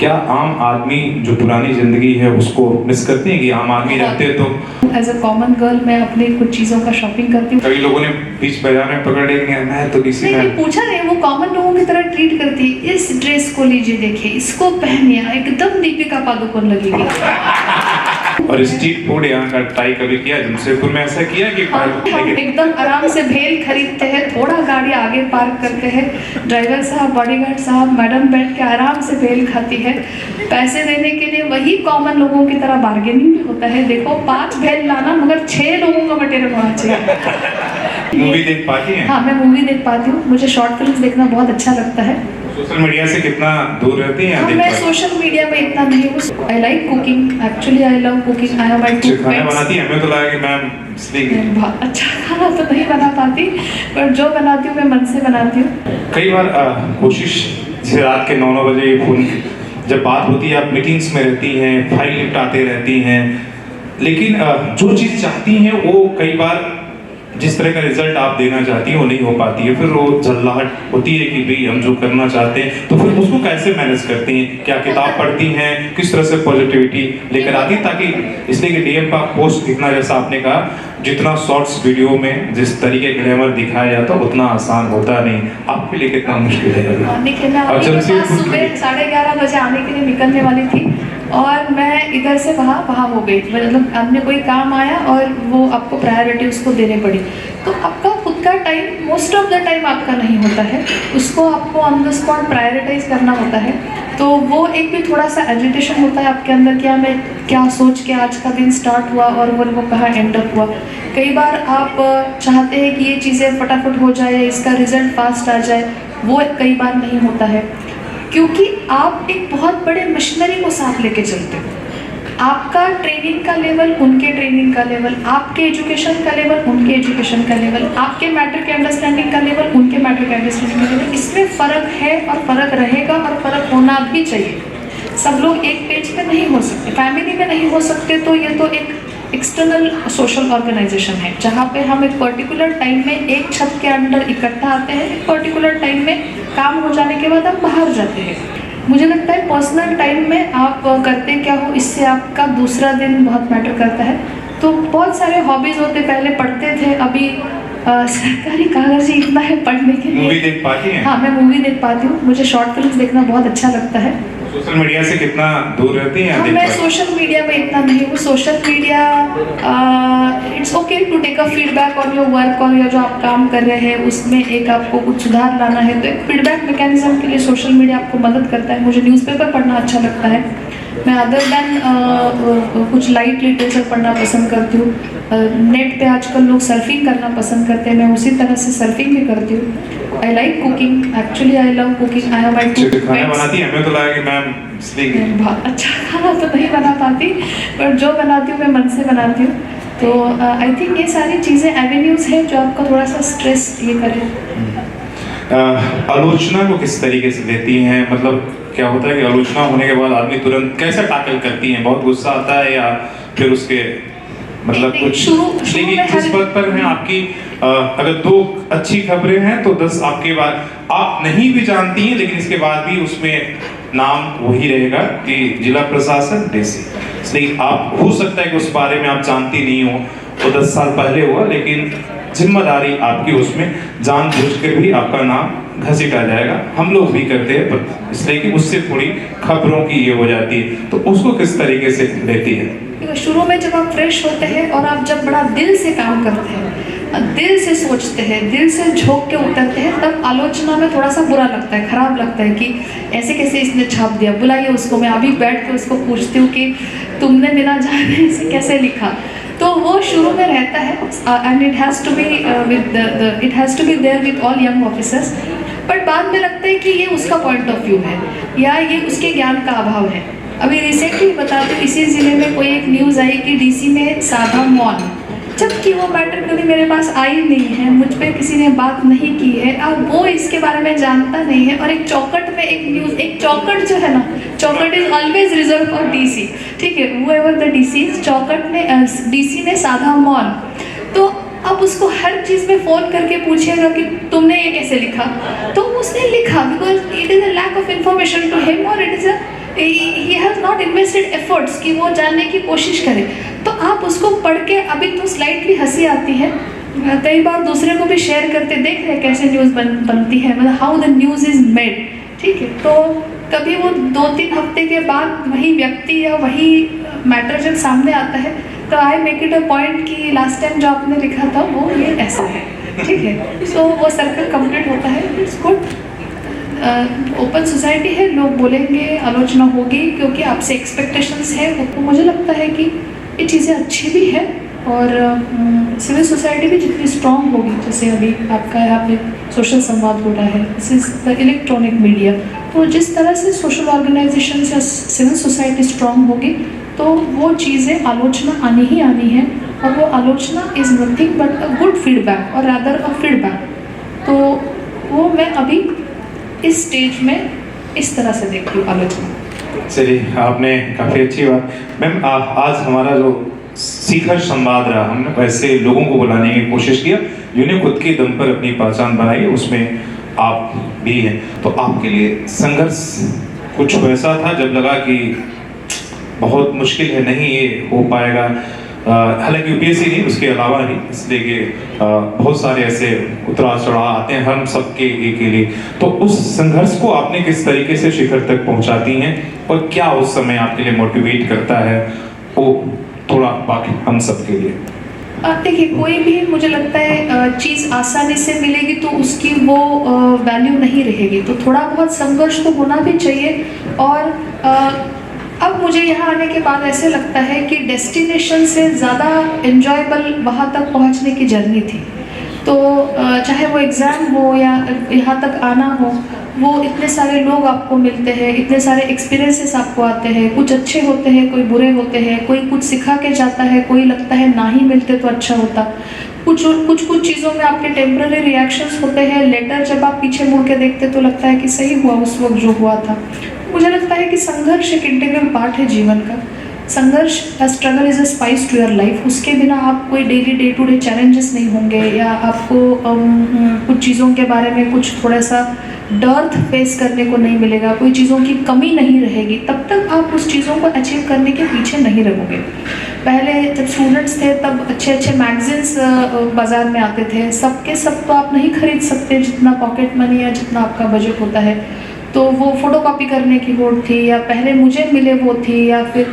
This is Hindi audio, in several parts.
क्या आम आदमी जो पुरानी जिंदगी है उसको मिस करते हैं कि आम आदमी रहते तो? एज अ कॉमन गर्ल मैं अपने कुछ चीज़ों का शॉपिंग करती हूँ। कई लोगों ने बीच बाजार में पकड़ लिया, मैं तो किसी नहीं में पूछा नहीं, वो कॉमन लोगों की तरह ट्रीट करती है। इस ड्रेस को लीजिए, देखिए इसको पहनिए, एकदम दीपिका पादुकोण लगेगी। और स्ट्रीट फूड यहाँ का ट्राई कभी किया? जमशेदपुर में ऐसा किया कि हम एकदम आराम से भेल खरीदते हैं, थोड़ा गाड़ी आगे पार्क करते हैं, ड्राइवर साहब, बॉडीगार्ड साहब, मैडम बैठ के आराम से भेल खाती है। पैसे देने के लिए वही कॉमन लोगों की तरह बार्गेनिंग भी होता है। देखो 5 भेल लाना, मगर 6 लोगों का मटेरियल होना चाहिए। मूवी देख पाती हैं? हाँ, मैं मूवी देख पाती हूँ। मुझे शॉर्ट फिल्म देखना बहुत अच्छा लगता है। सोशल मीडिया से कितना दूर रहती हैं? हाँ, मैं सोशल मीडिया में इतना नहीं हूँ। I like cooking, actually I love cooking. I have my 2 खाना पेट्स। बनाती हैं? हमें तो लगा कि मैम इसलिए बहुत अच्छा खाना तो नहीं बना पाती, पर जो बनाती हूँ मैं मन से बनाती हूँ। कई बार कोशिश, जैसे रात के 9 बजे फोन जब बात होती है, आप मीटिंग्स में रहती हैं, फाइल निपटाते रहती हैं, लेकिन जो चीज़ चाहती हैं वो कई बार जिस तरह का रिजल्ट आप देना चाहती हैं वो नहीं हो पाती है। फिर वो झल्लाहट होती है कि भाई हम जो करना चाहते हैं, तो फिर उसको कैसे मैनेज करती हैं? क्या किताब पढ़ती हैं? किस तरह से पॉजिटिविटी लेकर आती हैं? ताकि इसलिए कि डीएम का पोस्ट दिखना, जैसा आपने कहा, जितना शॉर्ट्स वीडियो में जिस तरीके का ग्लैमर दिखाया जाता है उतना आसान होता नहीं। आपके लिए कितना मुश्किल है? देखिए, मैं आपके पास सुबह 11:30 बजे आने के लिए निकलने वाली थी और मैं इधर से वहाँ हो गई। मतलब आपने कोई काम आया और वो आपको प्रायोरिटी उसको देने पड़ी, तो आपका खुद का time most of the time आपका नहीं होता है, उसको आपको ऑन द स्पॉट प्रायोरिटाइज करना होता है। तो वो एक भी थोड़ा सा एजिटेशन होता है आपके अंदर, क्या मैं क्या सोच के आज का दिन स्टार्ट हुआ और वो कहाँ एंड अप हुआ। कई बार आप चाहते हैं कि ये चीज़ें फटाफट हो जाए, इसका रिजल्ट फास्ट आ जाए, वो कई बार नहीं होता है, क्योंकि आप एक बहुत बड़े मशीनरी को साथ लेके चलते हो। आपका ट्रेनिंग का लेवल, उनके ट्रेनिंग का लेवल, आपके एजुकेशन का लेवल, उनके एजुकेशन का लेवल, आपके मैटर के अंडरस्टैंडिंग का लेवल, उनके मैटर के अंडरस्टैंडिंग का लेवल, इसमें फ़र्क है और फ़र्क रहेगा और फ़र्क होना भी चाहिए। सब लोग एक पेज पे नहीं हो सकते, फैमिली में नहीं हो सकते, तो ये तो एक एक्सटर्नल सोशल ऑर्गेनाइजेशन है जहाँ पे हम एक पर्टिकुलर टाइम में एक छत के अंदर इकट्ठा आते हैं। एक पर्टिकुलर टाइम में काम हो जाने के बाद हम बाहर जाते हैं। मुझे लगता है पर्सनल टाइम में आप करते क्या हो, इससे आपका दूसरा दिन बहुत मैटर करता है। तो बहुत सारे हॉबीज़ होते, पहले पढ़ते थे, अभी सरकारी कागज ही इतना है पढ़ने के लिए। मूवी देख पाती हैं? हाँ, मैं मूवी देख पाती हूँ। मुझे शॉर्ट फिल्म देखना बहुत अच्छा लगता है। सोशल मीडिया से कितना दूर रहती हैं? हाँ, मैं सोशल मीडिया में इतना नहीं हूँ। Social media, it's okay to take a feedback on your work, और या जो आप काम कर रहे हैं उसमें एक आपको कुछ सुधार लाना है, तो एक फीडबैक मैकेनिज्म के लिए सोशल मीडिया आपको मदद करता है। मुझे न्यूज़पेपर पढ़ना अच्छा लगता है। मैं अदर देन कुछ लाइट लिटरेचर पढ़ना पसंद करती हूँ। नेट पे आजकल लोग सर्फिंग करना पसंद करते हैं, मैं उसी तरह से सर्फिंग भी करती हूँ। I like cooking, actually I love cooking. I have my 2 pets. खाना बनाती हैं? हमें तो लगा कि मैम इसलिए बहुत अच्छा खाना तो नहीं बना पाती, पर जो बनाती हूँ मैं मन से बनाती हूँ। तो आई थिंक ये सारी चीज़ें एवेन्यूज़ हैं जो आपको थोड़ा सा स्ट्रेस ये करें। आलोचना को किस तरीके से लेती हैं? मतलब क्या होता है कि आलोचना होने के बाद आदमी तुरंत कैसे टैकल करती हैं? बहुत गुस्सा आता है या फिर उसके मतलब कुछ? लेकिन जिस बात पर है आपकी, अगर 2 अच्छी खबरें हैं तो 10 आपके बाद आप नहीं भी जानती हैं, लेकिन इसके बाद भी उसमें नाम वही रहेगा कि जिला प्रशासन डीसी। इसलिए आप हो सकता है कि उस बारे में आप जानती नहीं हो, तो 10 साल पहले हुआ, लेकिन जिम्मेदारी आपकी उसमें जानबूझकर भी आपका नाम घसीटा जाएगा। हम लोग भी करते हैं, पर इसलिए कि उससे थोड़ी खबरों की ये हो जाती है, तो उसको किस तरीके से लेती है? शुरू में जब आप फ्रेश होते हैं और आप जब बड़ा दिल से काम करते हैं, दिल से सोचते हैं, दिल से झोंक के उतरते हैं, तब आलोचना में थोड़ा सा बुरा लगता है, खराब लगता है कि ऐसे कैसे इसने छाप दिया, बुलाइए उसको। मैं अभी बैठ के उसको पूछती हूँ कि तुमने बिना जाने इसे कैसे लिखा। तो वो शुरू में रहता है, and it has to be there with all young officers. But बाद में लगता है कि ये उसका पॉइंट ऑफ व्यू है या ये उसके ज्ञान का अभाव है। अभी रिसेंटली बताती हूँ, इसी ज़िले में कोई एक न्यूज़ आई कि डीसी में साधा मौन, जबकि वो मैटर कभी मेरे पास आई नहीं है, मुझ पर किसी ने बात नहीं की है, अब वो इसके बारे में जानता नहीं है। और एक चौकट में एक न्यूज़, एक चौकट जो है ना, चौकट is always reserve for DC, ठीक है, whoever the DC, चौकट में डीसी ने साधा मौन। तो अब उसको हर चीज़ में फ़ोन करके पूछिएगा कि तुमने ये कैसे लिखा, तो उसने लिखा because it is a lack of information to him, और इट इज़ बहुत इन्वेस्टेड एफर्ट्स कि वो जानने की कोशिश करे, तो आप उसको पढ़ के अभी तो स्लाइटली हंसी आती है, कई बार दूसरे को भी शेयर करते देख रहे कैसे न्यूज़ बनती है, मतलब how the news is made, ठीक है। तो कभी वो 2-3 हफ्ते के बाद वही व्यक्ति या वही मैटर जब सामने आता है तो I make it a point कि लास्ट टाइम जो आपने लिखा था वो ये ऐसा है, ठीक है। सो वो सर्कल कंप्लीट होता है, इट्स गुड। ओपन सोसाइटी है, लोग बोलेंगे, आलोचना होगी क्योंकि आपसे एक्सपेक्टेशंस है, तो मुझे लगता है कि ये चीज़ें अच्छी भी है। और सिविल सोसाइटी भी जितनी स्ट्रॉन्ग होगी, जैसे अभी आपका यहाँ पे सोशल संवाद हो रहा है, this is the electronic media, तो जिस तरह से सोशल ऑर्गेनाइजेशन या सिविल सोसाइटी स्ट्रॉन्ग होगी तो वो चीज़ें आलोचना आनी ही आनी है, और वो आलोचना is nothing but a good feedback और रादर अ फीडबैक। तो वो मैं अभी इस स्टेज में इस तरह से देखती हूँ आलोचना। चलिए, आपने काफ़ी अच्छी बात मैम, आज हमारा जो शिखर संवाद रहा, हमने वैसे लोगों को बुलाने की कोशिश किया जिन्हें खुद के दम पर अपनी पहचान बनाई, उसमें आप भी हैं। तो आपके लिए संघर्ष कुछ वैसा था जब लगा कि बहुत मुश्किल है, नहीं ये हो पाएगा, हालांकि यूपीएससी नहीं, उसके अलावा नहीं, इसलिए कि बहुत सारे ऐसे उतराव चढ़ाव आते हैं हम सबके के लिए, तो उस संघर्ष को आपने किस तरीके से शिखर तक पहुंचाती हैं और क्या उस समय आपके लिए मोटिवेट करता है, वो थोड़ा बाकी हम सब के लिए। देखिए, कोई भी मुझे लगता है चीज़ आसानी से मिलेगी तो उसकी वो वैल्यू नहीं रहेगी, तो थोड़ा बहुत संघर्ष तो होना भी चाहिए। और अब मुझे यहाँ आने के बाद ऐसे लगता है कि डेस्टिनेशन से ज़्यादा एन्जॉयबल वहाँ तक पहुँचने की जर्नी थी। तो चाहे वो एग्ज़ाम हो या यहाँ तक आना हो, वो इतने सारे लोग आपको मिलते हैं, इतने सारे एक्सपीरियंसेस आपको आते हैं, कुछ अच्छे होते हैं, कोई बुरे होते हैं, कोई कुछ सिखा के जाता है, कोई लगता है ना ही मिलते तो अच्छा होता, कुछ चीज़ों में आपके टेम्पररी रिएक्शंस होते हैं, लेटर जब आप पीछे मुड़ के देखते तो लगता है कि सही हुआ उस वक्त जो हुआ था। मुझे लगता है कि संघर्ष एक इंटीग्रल पार्ट है जीवन का। संघर्ष, struggle is a spice to your life. उसके बिना आप कोई daily day to day challenges नहीं होंगे, या आपको कुछ चीज़ों के बारे में कुछ थोड़ा सा डर्थ फेस करने को नहीं मिलेगा, कोई चीज़ों की कमी नहीं रहेगी, तब तक आप उस चीज़ों को अचीव करने के पीछे नहीं रहोगे। पहले जब स्टूडेंट्स थे तब अच्छे अच्छे मैगजीन्स बाज़ार में आते थे, सबके सब तो आप नहीं खरीद सकते जितना पॉकेट मनी या जितना आपका बजट होता है, तो वो फोटोकॉपी करने की होड़ थी, या पहले मुझे मिले वो थी, या फिर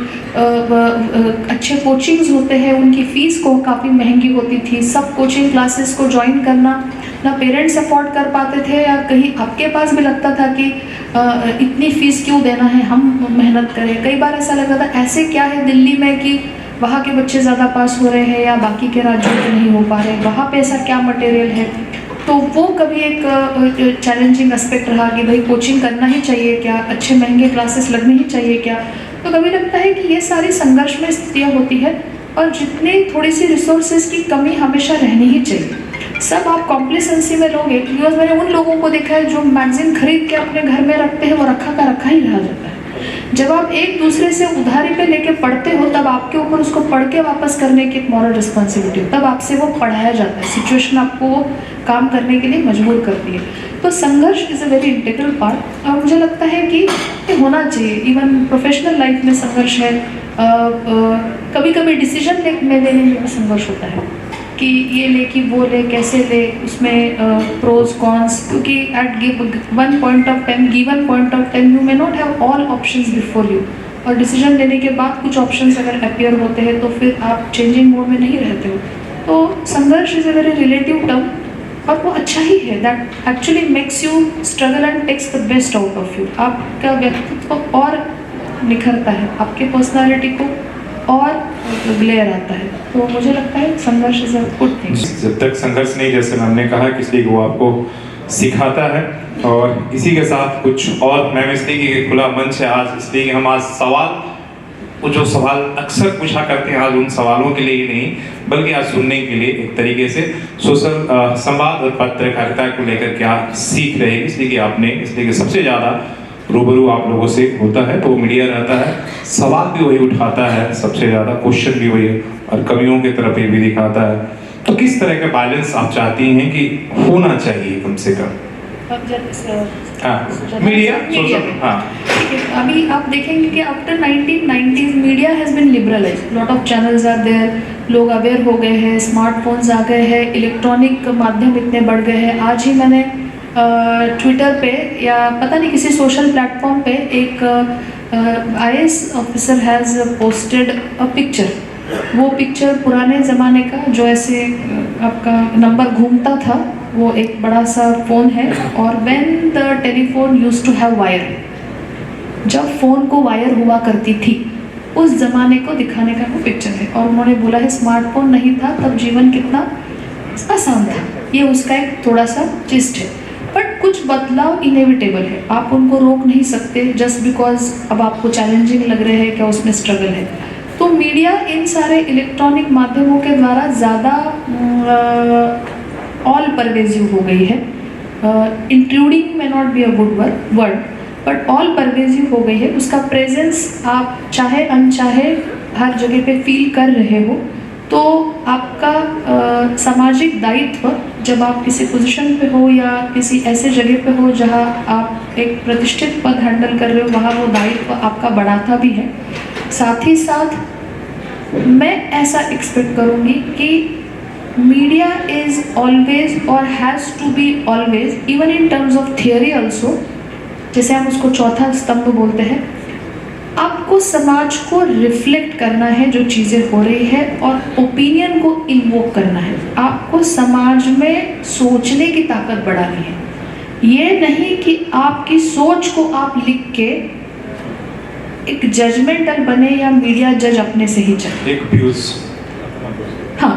अच्छे कोचिंग्स होते हैं उनकी फ़ीस को काफ़ी महंगी होती थी। सब कोचिंग क्लासेस को ज्वाइन करना ना पेरेंट्स अफोर्ड कर पाते थे, या कहीं आपके पास भी लगता था कि इतनी फ़ीस क्यों देना है, हम मेहनत करें। कई बार ऐसा लगता था ऐसे क्या है दिल्ली में कि वहाँ के बच्चे ज़्यादा पास हो रहे हैं या बाकी के राज्यों में नहीं हो पा रहे, वहाँ पे ऐसा क्या मटेरियल है। तो वो कभी एक चैलेंजिंग एस्पेक्ट रहा कि भाई कोचिंग करना ही चाहिए क्या, अच्छे महंगे क्लासेस लगने ही चाहिए क्या। तो कभी लगता है कि ये सारी संघर्ष में स्थितियाँ होती है, और जितनी थोड़ी सी रिसोर्सेज की कमी हमेशा रहनी ही चाहिए। सब आप कॉम्प्लेसेंसी में लोगे, बिकॉज मैंने उन लोगों को देखा है जो मैगजीन खरीद के अपने घर में रखते हैं, वो रखा का रखा ही रह जाता है। जब आप एक दूसरे से उधारी पे लेके पढ़ते हो, तब आपके ऊपर उसको पढ़ के वापस करने की एक मॉरल रिस्पॉन्सिबिलिटी हो, तब आपसे वो पढ़ाया जाता है, सिचुएशन आपको वो काम करने के लिए मजबूर करती है। तो संघर्ष is a very integral part, और मुझे लगता है कि ये होना चाहिए। इवन प्रोफेशनल लाइफ में संघर्ष है, कभी कभी डिसीजन लेने में भी संघर्ष होता है कि ये ले कि वो ले, कैसे ले, उसमें प्रोज कॉन्स, क्योंकि at one point of time you may not have all options before you, और डिसीजन लेने के बाद कुछ ऑप्शंस अगर अपीयर होते हैं तो फिर आप चेंजिंग मोड में नहीं रहते हो। तो संघर्ष is a very relative term, और वो अच्छा ही है, that actually makes you struggle and takes the best out of you. आपका व्यक्तित्व और निखरता है, आपके पर्सनालिटी को और ग्लेयर आता है। तो मुझे लगता है संघर्ष इज अ गुड थिंग। जब तक संघर्ष नहीं, जैसे हमने कहा, किसी को आपको सिखाता है, और इसी के साथ कुछ और मैम, इसलिए कि खुला मंच है आज, इसलिए कि हम आज सवाल, वो जो सवाल अक्सर पूछा करते हैं, आज उन सवालों के लिए ही नहीं बल्कि आज सुनने के लिए एक तरीके से सोशल संवाद और पत्रकारिता को लेकर क्या सीख रहे हैं, इसलिए कि सबसे ज़्यादा रूबरू आप लोगों से होता है, तो मीडिया रहता है, सवाल भी वही उठाता है, सबसे ज़्यादा क्वेश्चन भी वही है, और कमियों की तरफ भी दिखाता है। तो किस तरह का बैलेंस आप चाहती हैं कि होना चाहिए कम से कम हाँ मीडिया सोशल हाँ ठीक है, अभी आप देखेंगे कि after 1990s media has been liberalised, lot of channels are there, लोग अवेयर हो गए हैं, स्मार्टफोन्स आ गए हैं, इलेक्ट्रॉनिक माध्यम इतने बढ़ गए हैं। आज ही मैंने ट्विटर पे या पता नहीं किसी सोशल प्लेटफॉर्म पे एक IAS officer has posted a picture. वो पिक्चर पुराने ज़माने का जो ऐसे आपका नंबर घूमता था, वो एक बड़ा सा फ़ोन है, और when the telephone used to have wire, जब फ़ोन को वायर हुआ करती थी उस ज़माने को दिखाने का वो पिक्चर है। और उन्होंने बोला है स्मार्टफोन नहीं था तब जीवन कितना आसान था। ये उसका एक थोड़ा सा जिस्ट है, बट कुछ बदलाव इनेविटेबल है, आप उनको रोक नहीं सकते जस्ट बिकॉज अब आपको चैलेंजिंग लग रहे हैं, क्या उसमें स्ट्रगल है। तो मीडिया इन सारे इलेक्ट्रॉनिक माध्यमों के द्वारा ज़्यादा ऑल परवेजिव हो गई है। Including may not be a good word, but all pervasive हो गई है। उसका प्रेजेंस आप चाहे अनचाहे हर जगह पे फील कर रहे हो। तो आपका सामाजिक दायित्व, जब आप किसी पोजीशन पे हो या किसी ऐसे जगह पे हो जहाँ आप एक प्रतिष्ठित पद हैंडल कर रहे हो, वहाँ वो दायित्व आपका बढ़ाता भी है। साथ ही साथ मैं ऐसा एक्सपेक्ट करूँगी कि मीडिया इज़ ऑलवेज और has to be always, even in terms of theory also, जैसे हम उसको चौथा स्तंभ बोलते हैं, आपको समाज को रिफ्लेक्ट करना है जो चीज़ें हो रही है, और ओपिनियन को इन्वोक करना है। आपको समाज में सोचने की ताकत बढ़ानी है। ये नहीं कि आपकी सोच को आप लिख के एक जजमेंटल बने या मीडिया जज अपने से ही चले। एक व्यूज, हाँ,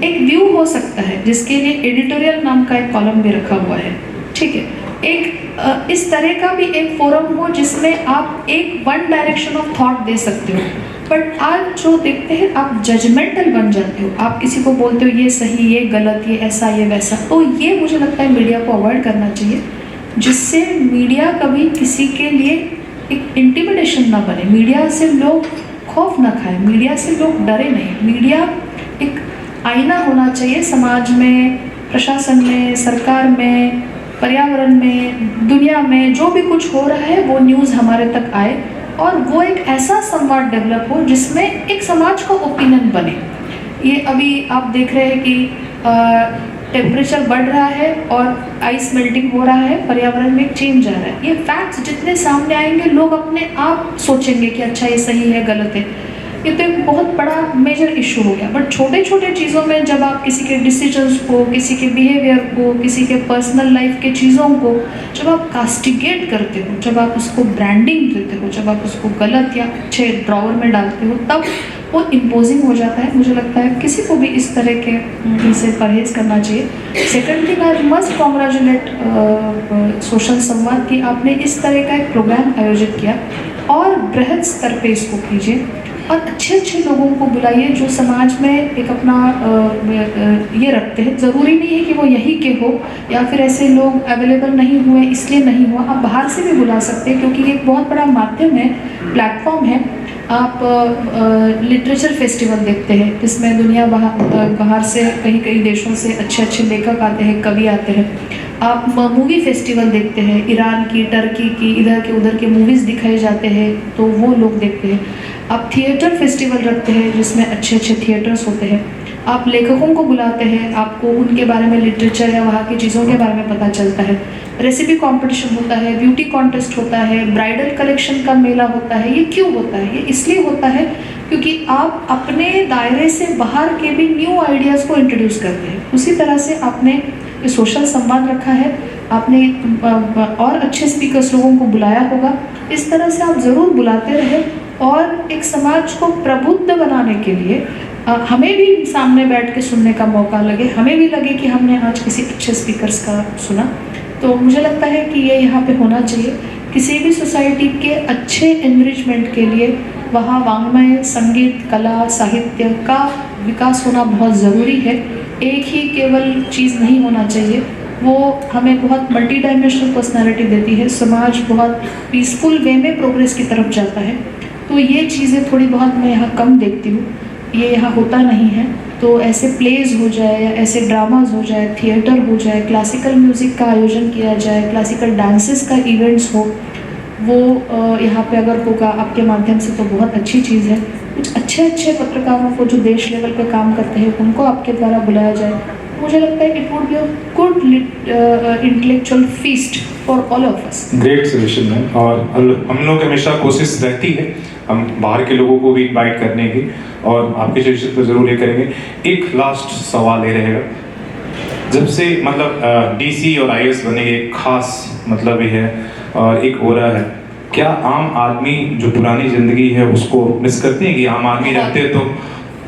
एक व्यू हो सकता है जिसके लिए एडिटोरियल नाम का एक कॉलम भी रखा हुआ है, ठीक है। एक इस तरह का भी एक फोरम हो जिसमें आप एक one direction of thought they सकते हो। बट आज जो देखते हैं आप जजमेंटल बन जाते हो, आप किसी को बोलते हो ये सही, ये गलत, ये ऐसा, ये वैसा। तो ये मुझे लगता है मीडिया को अवॉइड करना चाहिए, जिससे मीडिया कभी किसी के लिए एक इंटिमिडेशन ना बने, मीडिया से लोग खौफ ना खाएं, मीडिया से लोग डरे नहीं। मीडिया एक आईना होना चाहिए समाज में, प्रशासन में, सरकार में, पर्यावरण में, दुनिया में जो भी कुछ हो रहा है वो न्यूज़ हमारे तक आए, और वो एक ऐसा संवाद डेवलप हो जिसमें एक समाज का ओपिनियन बने। ये अभी आप देख रहे हैं कि टेम्परेचर बढ़ रहा है और आइस मेल्टिंग हो रहा है, पर्यावरण में एक चेंज आ रहा है। ये फैक्ट्स जितने सामने आएंगे लोग अपने आप सोचेंगे कि अच्छा ये सही है, गलत है। ये तो एक बहुत बड़ा मेजर इशू हो गया। बट छोटे छोटे चीज़ों में जब आप किसी के डिसीजंस को, किसी के बिहेवियर को, किसी के पर्सनल लाइफ के चीज़ों को जब आप कास्टिगेट करते हो, जब आप उसको ब्रांडिंग देते हो, जब आप उसको गलत या अच्छे ड्रॉवर में डालते हो, तब वो इम्पोजिंग हो जाता है। मुझे लगता है किसी को भी इस तरह के इनसे परहेज़ करना चाहिए। Second thing, I must congratulate social संवाद कि आपने इस तरह का एक प्रोग्राम आयोजित किया, और बृहद स्तर पे इसको कीजिए, और अच्छे अच्छे लोगों को बुलाइए जो समाज में एक अपना ये रखते हैं। ज़रूरी नहीं है कि वो यही के हो, या फिर ऐसे लोग अवेलेबल नहीं हुए इसलिए नहीं हुआ। आप बाहर से भी बुला सकते हैं, क्योंकि ये एक बहुत बड़ा माध्यम है, प्लेटफॉर्म है। आप लिटरेचर फेस्टिवल देखते हैं जिसमें दुनिया बाहर से कई कई देशों से अच्छे अच्छे लेखक आते हैं, कवि आते हैं। आप मूवी फेस्टिवल देखते हैं, ईरान की, टर्की की, इधर के उधर के मूवीज़ दिखाए जाते हैं तो वो लोग देखते हैं। आप थिएटर फेस्टिवल रखते हैं जिसमें अच्छे अच्छे थिएटर्स होते हैं। आप लेखकों को बुलाते हैं, आपको उनके बारे में, लिटरेचर या वहाँ की चीज़ों के बारे में पता चलता है। रेसिपी कंपटीशन होता है, ब्यूटी कॉन्टेस्ट होता है, ब्राइडल कलेक्शन का मेला होता है। ये क्यों होता है? ये इसलिए होता है क्योंकि आप अपने दायरे से बाहर के भी न्यू आइडियाज़ को इंट्रोड्यूस करते हैं। उसी तरह से आपने ये सोशल संवाद रखा है, आपने और अच्छे स्पीकर्स लोगों को बुलाया होगा। इस तरह से आप ज़रूर बुलाते रहे, और एक समाज को प्रबुद्ध बनाने के लिए हमें भी सामने बैठ के सुनने का मौका लगे, हमें भी लगे कि हमने आज किसी अच्छे स्पीकर्स का सुना। तो मुझे लगता है कि ये यहाँ पे होना चाहिए। किसी भी सोसाइटी के अच्छे एनरिचमेंट के लिए वहाँ वाङ्मय, संगीत, कला, साहित्य का विकास होना बहुत ज़रूरी है। एक ही केवल चीज़ नहीं होना चाहिए, वो हमें बहुत मल्टी डायमेंशनल पर्सनैलिटी देती है। समाज बहुत पीसफुल वे में प्रोग्रेस की तरफ जाता है। तो ये चीज़ें थोड़ी बहुत मैं यहाँ कम देखती हूँ। ये यहाँ होता नहीं है। तो ऐसे प्लेज हो जाए या ऐसे ड्रामाज हो जाए, थिएटर हो जाए, क्लासिकल म्यूज़िक का आयोजन किया जाए, क्लासिकल डांसेस का इवेंट्स हो, वो यहाँ पे अगर होगा आपके माध्यम से तो बहुत अच्छी चीज़ है। कुछ अच्छे अच्छे पत्रकारों को जो देश लेवल पे काम करते हैं उनको आपके द्वारा बुलाया जाए, मुझे लगता है it would be a good intellectual feast for all of us. Great suggestion है, और हम लोग की हमेशा कोशिश रहती है हम बाहर के लोगों को भी इनवाइट करने की, और आपके सजेशन को जरूर ये करेंगे। एक लास्ट सवाल ये रहेगा, जब से मतलब डीसी और आईएएस बने, एक खास मतलब ये है और एक हो रहा है, क्या आम आदमी जो पुरानी जिंदगी है उसको मिस करते हैं कि आम आदमी रहते तो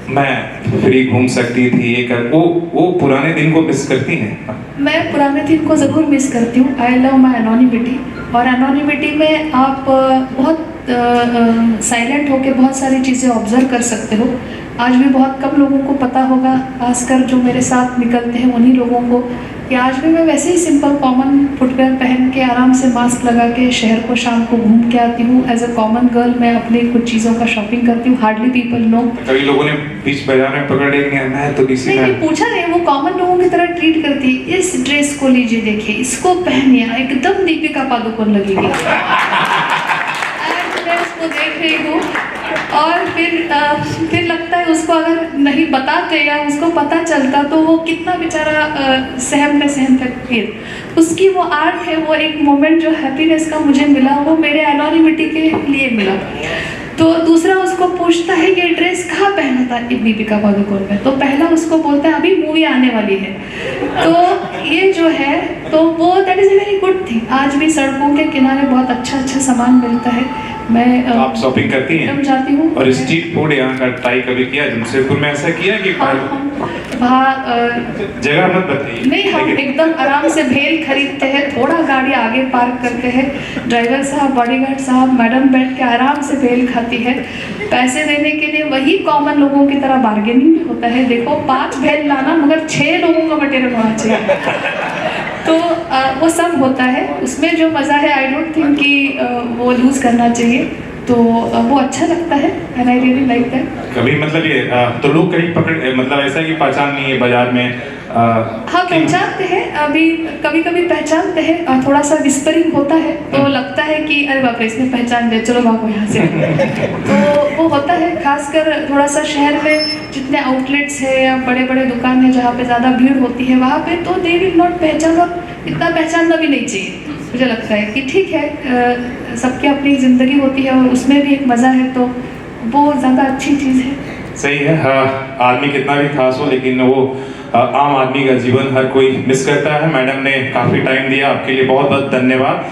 मैं फ्री घूम सकती थी, ये कर वो पुराने दिन को मिस करती हैं? मैं पुराने दिन को ज़रूर मिस करती हूँ। आई लव माई एनोनिमिटी, और एनोनिमिटी में आप बहुत साइलेंट होकर बहुत सारी चीज़ें ऑब्जर्व कर सकते हो। आज भी बहुत कम लोगों को पता होगा, खासकर जो मेरे साथ निकलते हैं उन्हीं लोगों को, कि आज भी मैं वैसे ही सिंपल कॉमन फुटवेयर पहन के आराम से मास्क लगा के शहर को शाम को घूम के आती हूँ। एज अ कॉमन गर्ल मैं अपने कुछ चीज़ों का शॉपिंग करती हूँ। Hardly people know. कई लोगों ने बीच बाजार में पकड़ लिया, मैं तो डीसी नहीं, पूछा नहीं, वो कॉमन लोगों की तरह ट्रीट करती है। इस ड्रेस को लीजिए, देखिए इसको पहनिए, एकदम दीपिका पादुकोण लगेगी। मैं उसको देख रही हूँ और फिर लगता है उसको अगर नहीं बताते या उसको पता चलता तो वो कितना बेचारा सहमते फिर उसकी वो आर्ट है, वो एक मोमेंट जो हैप्पीनेस का मुझे मिला वो मेरे एनोनिमिटी के लिए मिला। तो दूसरा उसको पूछता है ये ड्रेस कहाँ पहना था दीपिका पादुकोण में, तो पहला उसको बोलता है अभी मूवी आने वाली है। तो ये जो है तो वो that is a very good thing. आज भी सड़कों के किनारे बहुत अच्छा अच्छा सामान मिलता है। मैं आप शॉपिंग करती हैं? जाती हूँ। और स्ट्रीट फूड यहाँ का ट्राई कभी किया? जमशेदपुर में ऐसा किया कि जगह मत बताइए। नहीं, हम एकदम आराम से भेल खरीदते हैं, थोड़ा गाड़ी आगे पार्क करते हैं, ड्राइवर साहब, बॉडीगार्ड साहब, मैडम बैठ के आराम से भेल खाती है। पैसे देने के लिए वही कॉमन लोगों की तरह बार्गेनिंग भी होता है। देखो 5 भेल लाना मगर 6 लोगों का मटेरियल होना चाहिए। तो वो सब होता है, उसमें जो मज़ा है आई डोंट थिंक कि वो लूज़ करना चाहिए। तो वो अच्छा लगता है and I really like that. कभी मतलब ये तो लोग कहीं पकड़ मतलब ऐसा कि पहचान नहीं है बाजार में? हाँ, पहचानते हैं, अभी कभी कभी पहचानते हैं, थोड़ा सा विस्परिंग होता है तो लगता है कि अरे बाप रे इसने पहचान लिया, चलो भागो यहाँ से। तो वो होता है, खासकर थोड़ा सा शहर में जितने आउटलेट्स है या बड़े बड़े दुकान है जहाँ पे ज़्यादा भीड़ होती है वहाँ पे तो दे विल नॉट पहचान, और इतना पहचानना भी नहीं चाहिए। मुझे लगता है कि ठीक है, सबकी अपनी ज़िंदगी होती है और उसमें भी एक मज़ा है, तो वो ज़्यादा अच्छी चीज़ है। सही है। हाँ, आदमी कितना भी खास हो लेकिन वो आम आदमी का जीवन हर कोई मिस करता है। मैडम ने काफ़ी टाइम दिया, आपके लिए बहुत बहुत धन्यवाद।